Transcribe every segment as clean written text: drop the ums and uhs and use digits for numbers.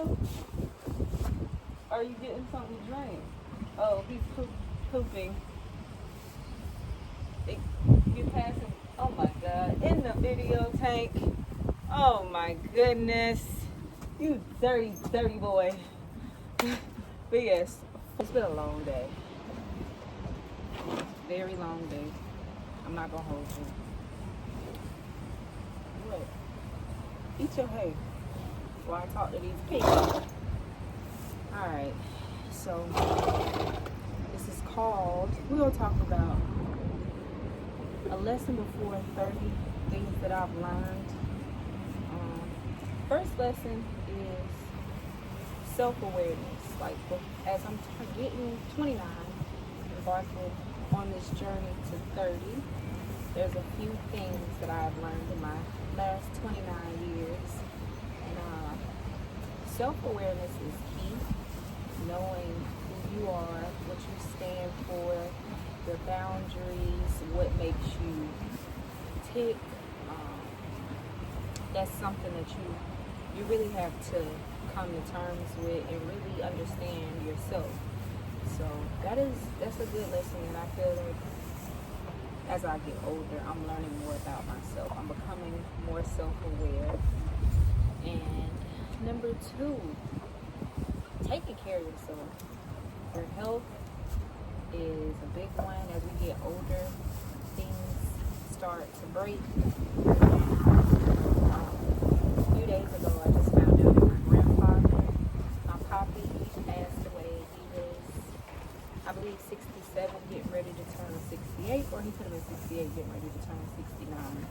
milk? Or are you getting something to drink? Oh, he's pooping. You passing? Oh my God! In the video tank. Oh my goodness! You dirty, dirty boy. But yes, it's been a long day. Very long day. I'm not gonna hold you. What? Eat your hay while I talk to these people. Alright, so this is called, we're gonna talk about a lesson before 30 things that I've learned. First lesson is self-awareness. Like, as I'm getting 29, embarking on this journey to 30, there's a few things that I've learned in my last 29 years. And self-awareness is key. Knowing who you are, what you stand for, your boundaries, what makes you tick. That's something that you really have to come to terms with and really understand yourself. So that's a good lesson, and I feel like as I get older, I'm learning more about myself. I'm becoming more self-aware. And number 2, taking care of yourself. Your health is a big one. As we get older, things start to break. A few days ago, I just found out that my grandfather, my poppy, he passed away. He was, I believe, 67, getting ready to turn 68, or he could have been 68, getting ready to turn 69.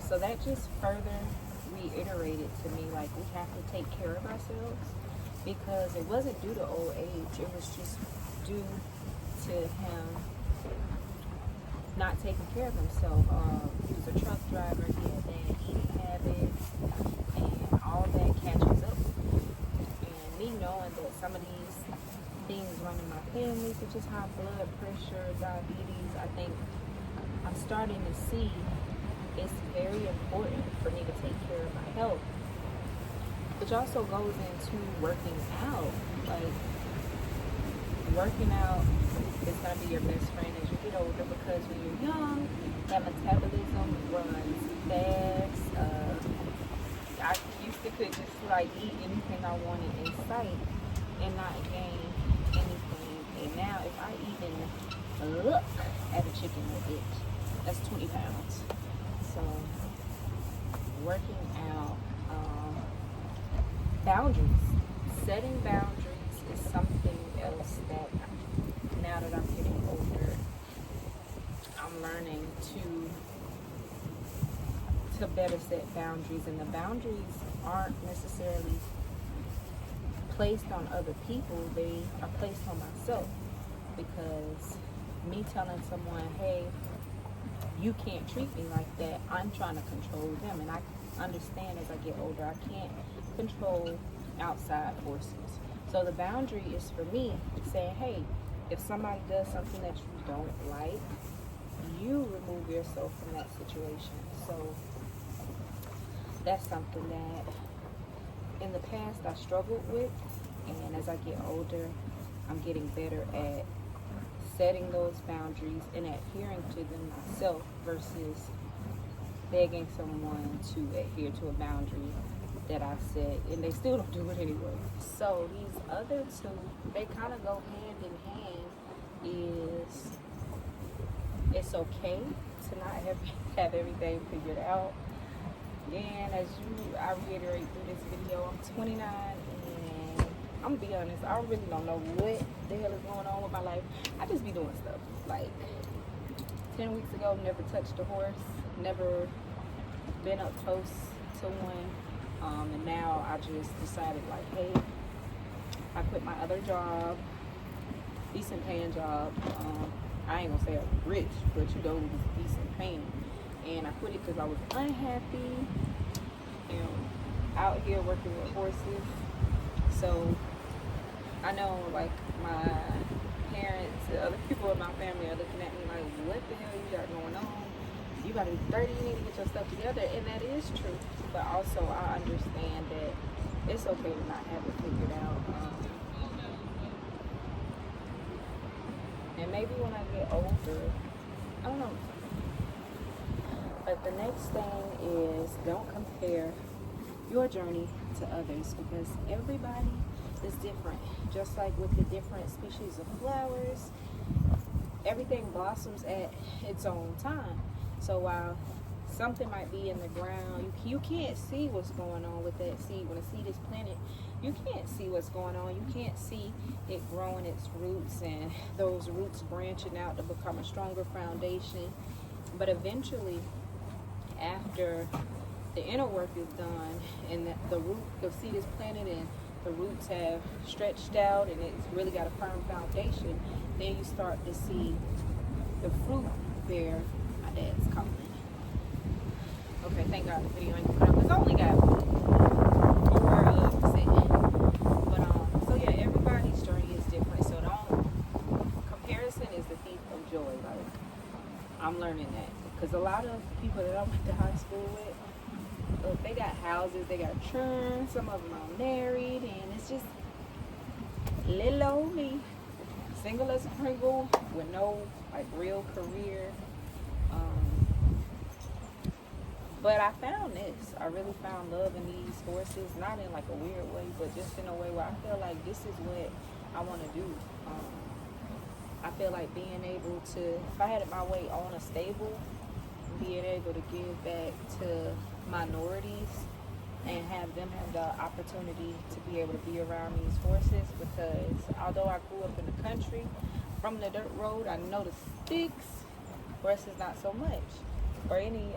So that just further reiterated to me, like, we have to take care of ourselves, because it wasn't due to old age. It was just due to him not taking care of himself. He was a truck driver. He had bad eating habits, and all that catches up. And me knowing that some of these things run in my family, such as high blood pressure, diabetes, I think I'm starting to see it's very important for me to take care of my health. Which also goes into working out. Like, working out is going to be your best friend as you get older, because when you're young, that metabolism runs fast. I used to could just like eat anything I wanted in sight and not gain anything. And now if I even look at a chicken nugget, that's 20 pounds. So working out, boundaries, setting boundaries is something else that now that I'm getting older, I'm learning to better set boundaries. And the boundaries aren't necessarily placed on other people, they are placed on myself. Because me telling someone, hey, you can't treat me like that, I'm trying to control them. And I understand as I get older, I can't control outside forces. So the boundary is for me saying, hey, if somebody does something that you don't like, you remove yourself from that situation. So that's something that in the past I struggled with, and as I get older, I'm getting better at setting those boundaries and adhering to them myself versus begging someone to adhere to a boundary that I set and they still don't do it anyway. So these other 2, they kind of go hand in hand. Is it's okay to not have everything figured out. And as I reiterate through this video, I'm 29, and I'm gonna be honest, I really don't know what the hell is going on with my life. I just be doing stuff. Like 10 weeks ago, never touched a horse, never been up close to one. And now I just decided, like, hey, I quit my other job, decent paying job. I ain't gonna say I was rich, but it was decent paying. And I quit it because I was unhappy and out here working with horses. So I know, like, my parents, other people in my family are looking at me like, what the hell you got going on? You gotta be 30, you need to get your stuff together. And that is true. But also I understand that it's okay to not have it figured out. And maybe when I get older, I don't know. But the next thing is, don't compare your journey to others, because everybody is different. Just like with the different species of flowers, everything blossoms at its own time. So while something might be in the ground, you can't see what's going on with that seed. When a seed is planted, you can't see what's going on. You can't see it growing its roots and those roots branching out to become a stronger foundation. But eventually, after the inner work is done and the seed is planted and the roots have stretched out and it's really got a firm foundation, then you start to see the fruit bear. My dad's calling. Okay, thank God the video ain't coming up. It's only got 4%. But so yeah, everybody's journey is different. So comparison is the thief of joy. Like, I'm learning that, because a lot of people that I went to high school with, look, they got houses, they got children, some of them are married, and it's just little old me, single as a Pringle, with no like real career. But I found this. I really found love in these horses, not in like a weird way, but just in a way where I feel like this is what I want to do. I feel like being able to, if I had it my way, own a stable, being able to give back to minorities and have them have the opportunity to be able to be around these horses, because although I grew up in the country, from the dirt road, I know the sticks, horses not so much, or any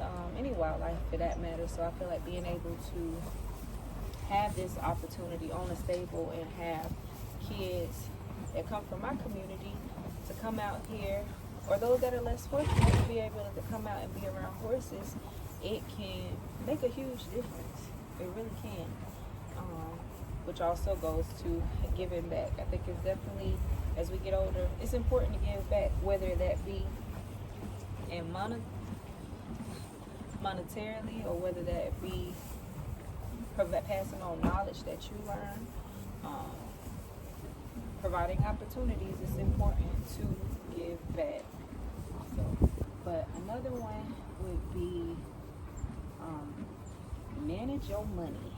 wildlife for that matter. So I feel like being able to have this opportunity, own a stable, and have kids that come from my community to come out here, or those that are less fortunate to be able to come out and be around horses, it can make a huge difference. It really can. Which also goes to giving back. I think it's definitely, as we get older, it's important to give back, whether that be in monetarily, or whether that be passing on knowledge that you learn. Providing opportunities, it's important to give back. So, but another one would be manage your money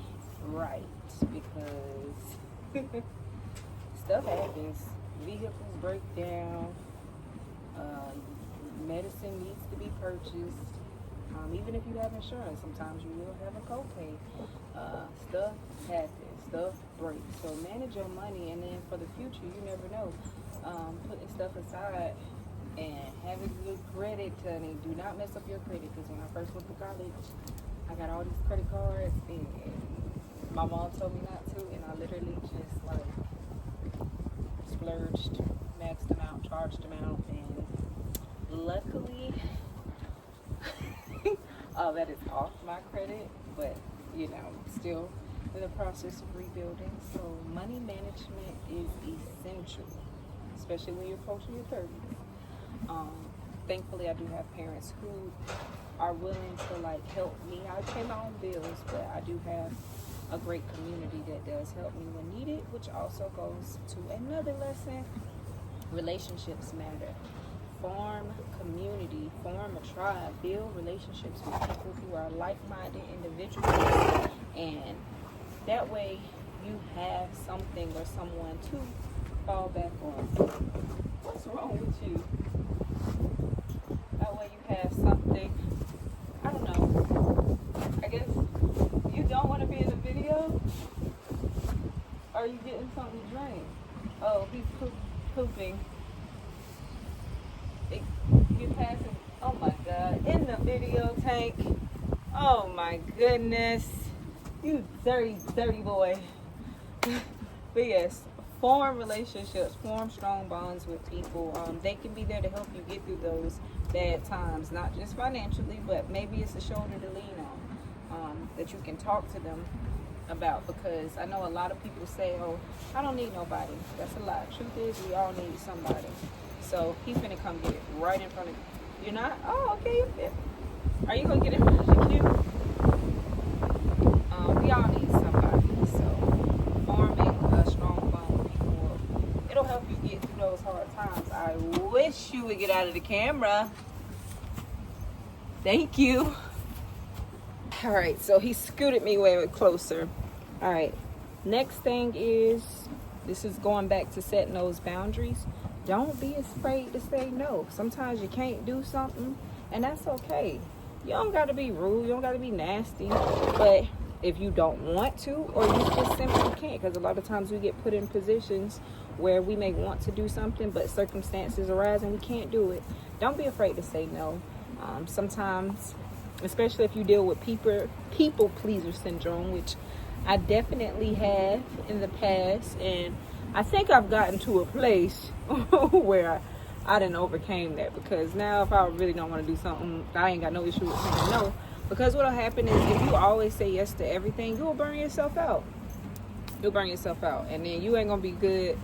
right, because stuff happens. Vehicles break down. Medicine needs to be purchased. Even if you have insurance, sometimes you will have a copay. Stuff happens, stuff breaks. So manage your money, and then for the future, you never know. Putting stuff aside and having good credit, honey. Do not mess up your credit, because when I first went to college, I got all these credit cards, and my mom told me not to, and I literally just like splurged, maxed them out, charged them out, and luckily, that is off my credit, but still in the process of rebuilding. So money management is essential, especially when you're approaching your 30s. Thankfully, I do have parents who are willing to like help me. I pay my own bills, but I do have a great community that does help me when needed, which also goes to another lesson. Relationships matter. Form community, form a tribe, build relationships with people who are like-minded individuals, and that way you have something or someone to fall back on. What's wrong with you? That way you have something. I don't know. I guess you don't want to be in the video? Or are you getting something to drink? Oh, he's pooping. You passing, oh my God, in the video tank. Oh my goodness. You dirty boy. But yes, form relationships, form strong bonds with people. They can be there to help you get through those bad times, not just financially, but maybe it's a shoulder to lean on, that you can talk to them about, because I know a lot of people say, oh, I don't need nobody. That's a lie. Truth is, we all need somebody. So he's gonna come get it right in front of you. You're not? Oh, okay, you fit. Are you gonna get in front of the queue? We all need somebody. So wish you would get out of the camera. Thank you. All right, so he scooted me way closer. All right, next thing is, this is going back to setting those boundaries. Don't be afraid to say no. Sometimes you can't do something, and that's okay. You don't got to be rude. You don't got to be nasty. But if you don't want to, or you just simply can't, because a lot of times we get put in positions where we may want to do something, but circumstances arise and we can't do it. Don't be afraid to say no. Sometimes, especially if you deal with people pleaser syndrome, which I definitely have in the past, and I think I've gotten to a place where I didn't overcame that, because now if I really don't want to do something, I ain't got no issue with saying no. Because what'll happen is, if you always say yes to everything, you'll burn yourself out. You'll burn yourself out, and then you ain't gonna be good.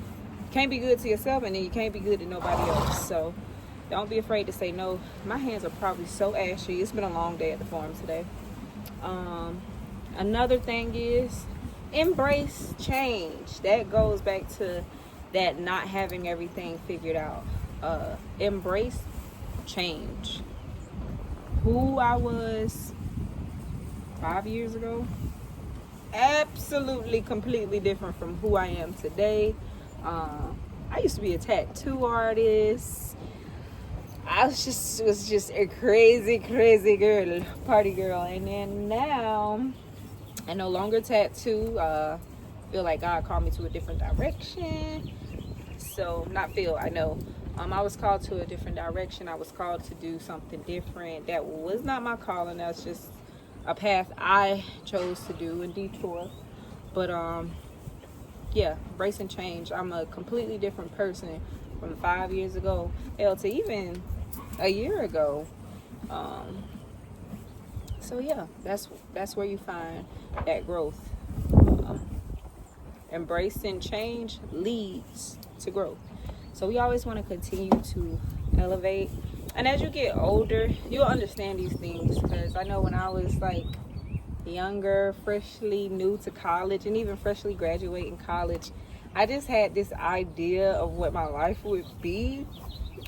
Can't be good to yourself, and then you can't be good to nobody else. So don't be afraid to say no. My hands are probably so ashy. It's been a long day at the farm today. Another thing is, embrace change. That goes back to that not having everything figured out. Embrace change. Who I was 5 years ago, absolutely completely different from who I am today. I used to be a tattoo artist. I was just a crazy girl, party girl. And then now I no longer tattoo. Feel like God called me to a different direction. So I know. I was called to a different direction. I was called to do something different. That was not my calling. That's just a path I chose to do and detour. But yeah, embracing change. I'm a completely different person from 5 years ago, hell, to even a year ago. So yeah, that's where you find that growth. Embracing change leads to growth. So we always want to continue to elevate. And as you get older, you'll understand these things, because I know when I was like younger, freshly new to college, and even freshly graduating college, I just had this idea of what my life would be,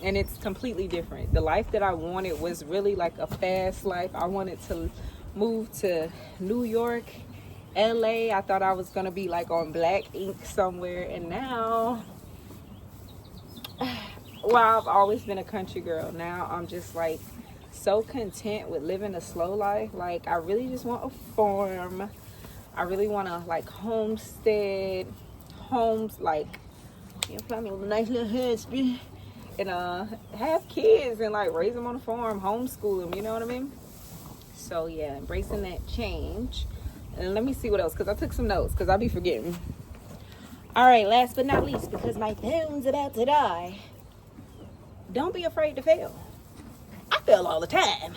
and it's completely different. The life that I wanted was really like a fast life. I wanted to move to New York, LA. I thought I was gonna be like on Black Ink somewhere, and now, well, I've always been a country girl. Now I'm just like so content with living a slow life. Like, I really just want a farm. I really want to like homestead, homes, like, you know, find me with a nice little husband, and have kids and like raise them on the farm, homeschool them, you know what I mean? So yeah, embracing that change. And let me see what else, because I took some notes, because I'll be forgetting. All right, last but not least, because my phone's about to die, don't be afraid to fail. I fail all the time,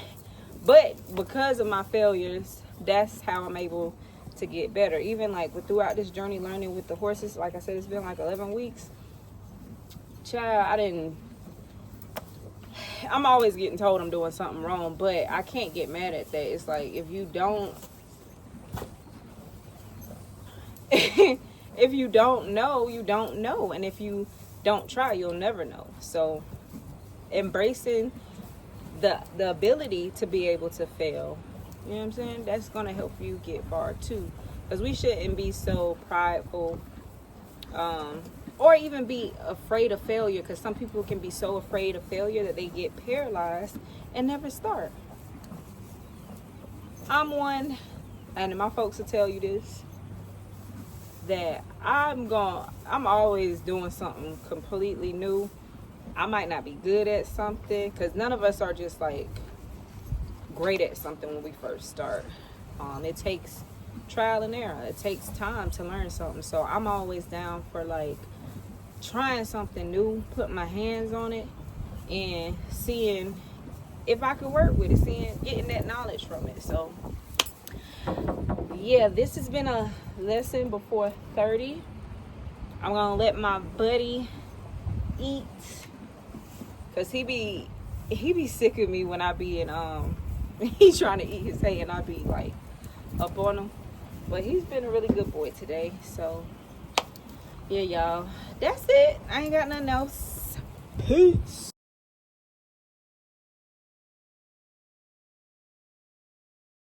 but because of my failures, that's how I'm able to get better. Even like throughout this journey learning with the horses, like I said, it's been like 11 weeks. Child, I'm always getting told I'm doing something wrong, but I can't get mad at that. It's like, if you don't if you don't know, you don't know, and if you don't try, you'll never know. So embracing the ability to be able to fail, you know what I'm saying, that's gonna help you get far too, because we shouldn't be so prideful, or even be afraid of failure, because some people can be so afraid of failure that they get paralyzed and never start. I'm one, and my folks will tell you this, that I'm always doing something completely new. I might not be good at something, because none of us are just like great at something when we first start. It takes trial and error. It takes time to learn something. So I'm always down for like trying something new, putting my hands on it, and seeing if I could work with it, getting that knowledge from it. So yeah, this has been a lesson before 30. I'm gonna let my buddy eat, because he be sick of me when I be in he's trying to eat his hay and I be like up on him. But he's been a really good boy today. So yeah, y'all, that's it. I ain't got nothing else. Peace.